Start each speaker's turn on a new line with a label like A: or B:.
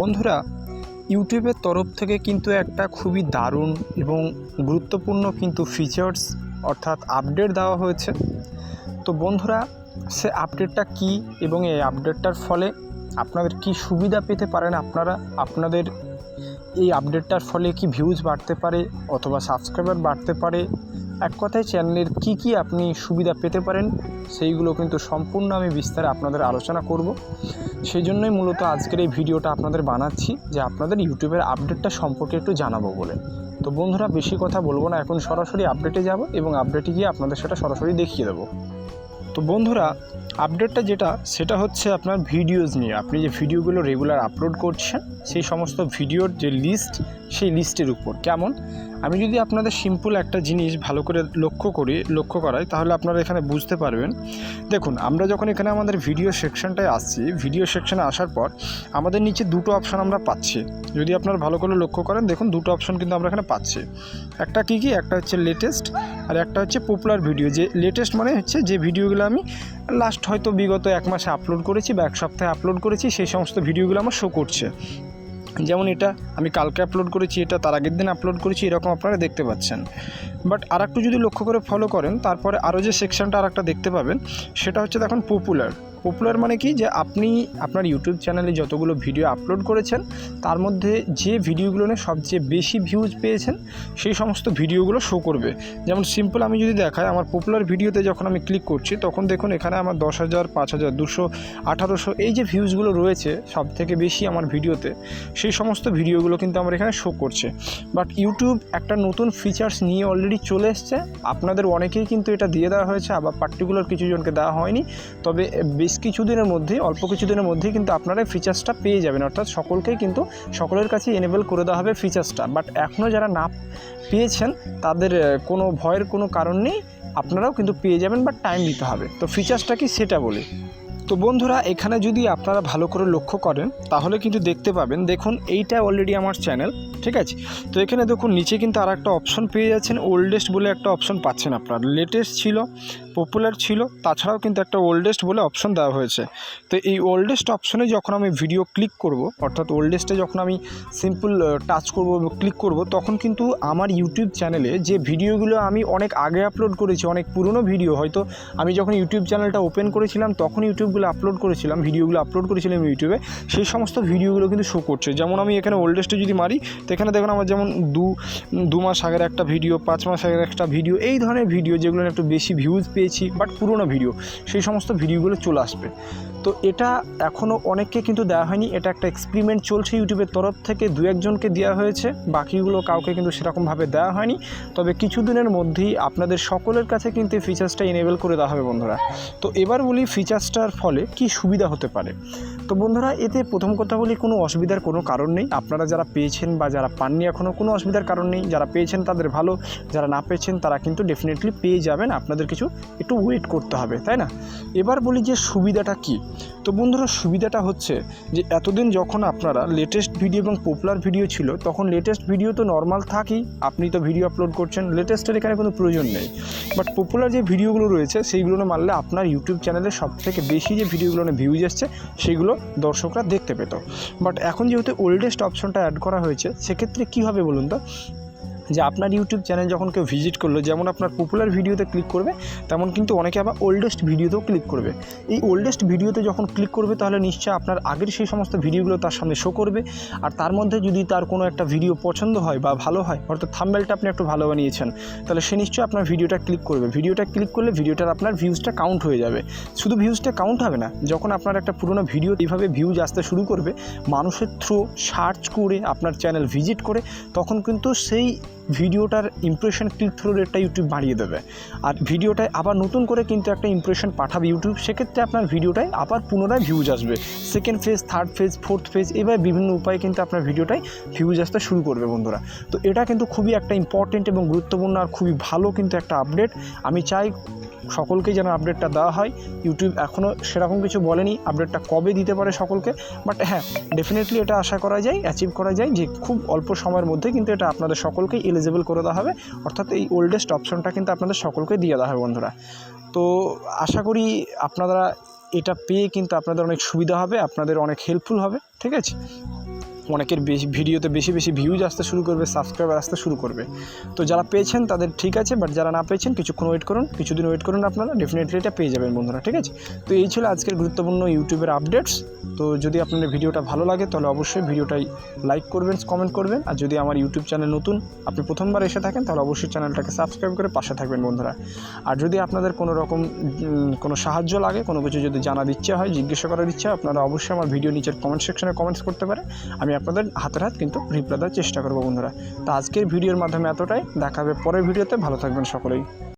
A: বন্ধুরা, ইউটিউবের তরফ থেকে কিন্তু একটা খুবই দারুণ এবং গুরুত্বপূর্ণ কিন্তু ফিচার্স অর্থাৎ আপডেট দেওয়া হয়েছে। তো বন্ধুরা, সে আপডেটটা কি এবং এই আপডেটটার ফলে আপনাদের কি সুবিধা পেতে পারেন, আপনাদের এই আপডেটটার ফলে কি ভিউজ বাড়তে পারে অথবা সাবস্ক্রাইবার বাড়তে পারে, এক কথায় চ্যানেলের কি আপনি সুবিধা পেতে পারেন, সেইগুলো কিন্তু সম্পূর্ণ আমি বিস্তারে আপনাদের আলোচনা করব। সেই জন্যই মূলত আজকের এই ভিডিওটা আপনাদের বানাচ্ছি, যে আপনাদের ইউটিউবের আপডেটটা সম্পর্কে একটু জানাবো বলে। তো বন্ধুরা, বেশি কথা বলবো না, এখন সরাসরি আপডেটে যাব এবং আপডেটে গিয়ে আপনাদের সেটা সরাসরি দেখিয়ে দেবো। তো বন্ধুরা, আপডেটটা সেটা হচ্ছে আপনার ভিডিওজ নিয়ে। আপনি যে ভিডিওগুলো রেগুলার আপলোড করছেন সেই সমস্ত ভিডিওর যে লিস্ট, সেই লিস্টের উপর কেমন, আমি যদি আপনাদের সিম্পল একটা জিনিস ভালো করে লক্ষ্য করাই, তাহলে আপনারা এখানে বুঝতে পারবেন। দেখুন, আমরা যখন এখানে আমাদের ভিডিও সেকশনটায় আসছি, ভিডিও সেকশনে আসার পর আমাদের নিচে দুটো অপশান আমরা পাচ্ছি। যদি আপনারা ভালো করে লক্ষ্য করেন, দেখুন দুটো অপশান কিন্তু আমরা এখানে পাচ্ছি। একটা কি একটা হচ্ছে লেটেস্ট, আর একটা হচ্ছে পপুলার ভিডিও। যে লেটেস্ট মানে হচ্ছে যে ভিডিওগুলো আমি লাস্ট হয়তো বিগত এক মাসে আপলোড করেছি বা এক সপ্তাহে আপলোড করেছি, সেই সমস্ত ভিডিওগুলো আমার শো করছে। যেমন এটা আমি কালকে আপলোড করেছি, এটা তার আগের দিন আপলোড করেছি, এরকম আপনারা দেখতে পাচ্ছেন। বাট আর একটু যদি লক্ষ্য করে ফলো করেন, তারপরে আরও যে সেকশনটা আর একটা দেখতে পাবেন, সেটা হচ্ছে দেখুন পপুলার মানে কি, যে আপনি আপনার ইউটিউব চ্যানেলে যতগুলো ভিডিও আপলোড করেছেন তার মধ্যে যে ভিডিওগুলো নিয়ে সবচেয়ে বেশি ভিউজ পেয়েছেন সেই সমস্ত ভিডিওগুলো শো করবে। যেমন সিম্পল আমি যদি দেখাই, আমার পপুলার ভিডিওতে যখন আমি ক্লিক করছি, তখন দেখুন এখানে আমার 10,000, 5,000, 200, 1800 এই যে ভিউজগুলো রয়েছে সব থেকে বেশি আমার ভিডিওতে, সেই সমস্ত ভিডিওগুলো কিন্তু আমার এখানে শো করছে। বাট ইউটিউব একটা নতুন ফিচার্স নিয়ে অলরেডি চলে এসছে। আপনাদের অনেকেই কিন্তু এটা দিয়ে দেওয়া হয়েছে, আবার পার্টিকুলার কিছু জনকে দেওয়া হয়নি। তবে অল্প কিছুদিনের মধ্যেই কিন্তু আপনারা এই ফিচার্সটা পেয়ে যাবেন, অর্থাৎ সকলের কাছে এনেবল করে দেওয়া হবে ফিচার্সটা। বাট এখনও যারা না পেয়েছেন তাদের কোনো ভয়ের কোনো কারণ নেই, আপনারাও কিন্তু পেয়ে যাবেন, বাট টাইম দিতে হবে। তো ফিচার্সটা কি সেটা বলি। তো বন্ধুরা, এখানে যদি আপনারা ভালো করে লক্ষ্য করেন তাহলে কিন্তু দেখতে পাবেন, দেখুন এইটা অলরেডি আমার চ্যানেল, ঠিক আছে। তো এখানে দেখুন নিচে কিন্তু আর একটা অপশন পেয়ে যাচ্ছেন, ওল্ডেস্ট বলে একটা অপশন পাচ্ছেন আপনার। লেটেস্ট ছিল, পপুলার ছিল, তাছাড়াও কিন্তু একটা ওল্ডেস্ট বলে অপশন দেওয়া হয়েছে। তো এই ওল্ডেস্ট অপশনে যখন আমি ভিডিও ক্লিক করব, অর্থাৎ ওল্ডেস্টে যখন আমি সিম্পল টাচ করব, ক্লিক করব, তখন কিন্তু আমার ইউটিউব চ্যানেলে যে ভিডিওগুলো আমি অনেক আগে আপলোড করেছি, অনেক পুরনো ভিডিও, হয়তো আমি যখন ইউটিউব চ্যানেলটা ওপেন করেছিলাম তখন ভিডিওগুলো আপলোড করেছিলাম ইউটিউবে, সেই সমস্ত ভিডিওগুলো কিন্তু শো করছে। যেমন আমি এখানে ওল্ডেস্টে যদি মারি, তো এখানে দেখুন আমার যেমন দু মাস আগের একটা ভিডিও, 5 মাস আগের একটা ভিডিও, এই ধরনের ভিডিও যেগুলো একটু বেশি ভিউজ পেয়েছি বাট পুরনো ভিডিও, সেই সমস্ত ভিডিওগুলো চলে আসবে। তো এটা এখনও অনেককে কিন্তু দেওয়া হয়নি, এটা একটা এক্সপেরিমেন্ট চলছে ইউটিউবের তরফ থেকে, 2-1জনকে দেওয়া হয়েছে, বাকিগুলো কাউকে কিন্তু সেরকমভাবে দেওয়া হয়নি। তবে কিছুদিনের মধ্যেই আপনাদের সকলের কাছে কিন্তু এই ফিচার্সটা এনেবল করে দেওয়া হবে বন্ধুরা। তো এবার বলি ফিচার্সটার ফলে কি সুবিধা হতে পারে। তো বন্ধুরা, এতে প্রথম কথা বলি, কোনো অসুবিধার কোনো কারণ নেই। আপনারা যারা পেয়েছেন বা যারা পাননি এখনও, কোনো অসুবিধার কারণ নেই। যারা পেয়েছেন তাদের ভালো, যারা না পেয়েছেন তারা কিন্তু ডেফিনেটলি পেয়ে যাবেন, আপনাদের কিছু একটু ওয়েট করতে হবে, তাই না। এবার বলি যে সুবিধাটা কি। তো বন্ধুরা, সুবিধাটা হচ্ছে যে এতদিন যখন আপনারা লেটেস্ট ভিডিও এবং পপুলার ভিডিও ছিল, তখন লেটেস্ট ভিডিও তো নর্মাল থাকেই, আপনি তো ভিডিও আপলোড করছেন, লেটেস্টের এখানে কোনো প্রয়োজন নেই। বাট পপুলার যে ভিডিওগুলো রয়েছে সেইগুলো মারলে আপনার ইউটিউব চ্যানেলে সবথেকে বেশি যে ভিডিওগুলো ভিউজ এসছে সেগুলো দর্শকরা দেখতে পেত। বাট এখন যেহেতু ওল্ডেস্ট অপশনটা অ্যাড করা হয়েছে, সেক্ষেত্রে কী হবে বলুন তো, যে আপনার ইউটিউব চ্যানেল যখন কেউ ভিজিট করলো, যেমন আপনার পপুলার ভিডিওতে ক্লিক করবে, তেমন কিন্তু অনেকে আবার ওল্ডেস্ট ভিডিওতেও ক্লিক করবে। এই ওল্ডেস্ট ভিডিওতে যখন ক্লিক করবে, তাহলে নিশ্চয়ই আপনার আগের সেই সমস্ত ভিডিওগুলো তার সামনে শো করবে। আর তার মধ্যে যদি তার কোনো একটা ভিডিও পছন্দ হয় বা ভালো হয়, অর্থাৎ থাম্বনেলটা আপনি একটু ভালো বানিয়েছেন, তাহলে সে নিশ্চয়ই আপনার ভিডিওটা ক্লিক করবে। ভিডিওটা ক্লিক করলে ভিডিওটার আপনার ভিউজটা কাউন্ট হয়ে যাবে। শুধু ভিউজটা কাউন্ট হবে না, যখন আপনার একটা পুরোনো ভিডিও এইভাবে ভিউজ আসতে শুরু করবে, মানুষের থ্রু সার্চ করে আপনার চ্যানেল ভিজিট করে, তখন কিন্তু সেই ভিডিওটার ইমপ্রেশন, ক্লিক থ্রু রেটটা ইউটিউব বাড়িয়ে দেবে। আর ভিডিওটায় আবার নতুন করে কিন্তু একটা ইমপ্রেশন পাঠাবে ইউটিউব, সেক্ষেত্রে আপনার ভিডিওটায় আবার পুনরায় ভিউজ আসবে। Second phase, third phase, fourth phase, এবার বিভিন্ন উপায়ে কিন্তু আপনার ভিডিওটায় ভিউজ আসতে শুরু করবে বন্ধুরা। তো এটা কিন্তু খুবই একটা ইম্পর্টেন্ট এবং গুরুত্বপূর্ণ আর খুবই ভালো কিন্তু একটা আপডেট। আমি চাই সকলকেই যেন আপডেটটা দেওয়া হয়। ইউটিউব এখনও সেরকম কিছু বলেনি আপডেটটা কবে দিতে পারে সকলকে, বাট হ্যাঁ, ডেফিনেটলি এটা আশা করা যায়, অ্যাচিভ করা যায় যে খুব অল্প সময়ের মধ্যে কিন্তু এটা আপনাদের সকলকেই এলিজিবল করে দেওয়া হবে, অর্থাৎ এই ওল্ডেস্ট অপশনটা কিন্তু আপনাদের সকলকে দিয়ে দেওয়া হবে বন্ধুরা। তো আশা করি আপনারা এটা পেয়ে কিন্তু আপনাদের অনেক সুবিধা হবে, আপনাদের অনেক হেল্পফুল হবে, ঠিক আছে। অনেকের ভিডিওতে বেশি বেশি ভিউজ আসতে শুরু করবে, সাবস্ক্রাইবার আসতে শুরু করবে। তো যারা পেয়েছেন তাদের ঠিক আছে, বাট যারা না পেয়েছেন কিছুক্ষণ ওয়েট করুন, কিছুদিন ওয়েট করুন, আপনারা ডেফিনেটলি এটা পেয়ে যাবেন বন্ধুরা, ঠিক আছে। তো এই ছিল আজকের গুরুত্বপূর্ণ ইউটিউবের আপডেটস। তো যদি আপনাদের ভিডিওটা ভালো লাগে তাহলে অবশ্যই ভিডিওটাই লাইক করবেন, কমেন্ট করবেন। আর যদি আমার ইউটিউব চ্যানেল নতুন, আপনি প্রথমবার এসে থাকেন, তাহলে অবশ্যই চ্যানেলটাকে সাবস্ক্রাইব করে পাশে থাকবেন বন্ধুরা। আর যদি আপনাদের কোনো রকম কোনো সাহায্য লাগে, কোনো কিছু যদি জানার ইচ্ছা হয়, জিজ্ঞাসা করার ইচ্ছা, আপনারা অবশ্যই আমার ভিডিও নিচের কমেন্ট সেকশনে কমেন্টস করতে পারে। আমি আপনাদের হাতের হাত কিন্তু রিপ্লাই দেওয়ার চেষ্টা করবো বন্ধুরা। তো আজকের ভিডিওর মাধ্যমে এতটাই, দেখা হবে পরের ভিডিওতে। ভালো থাকবেন সকলেই।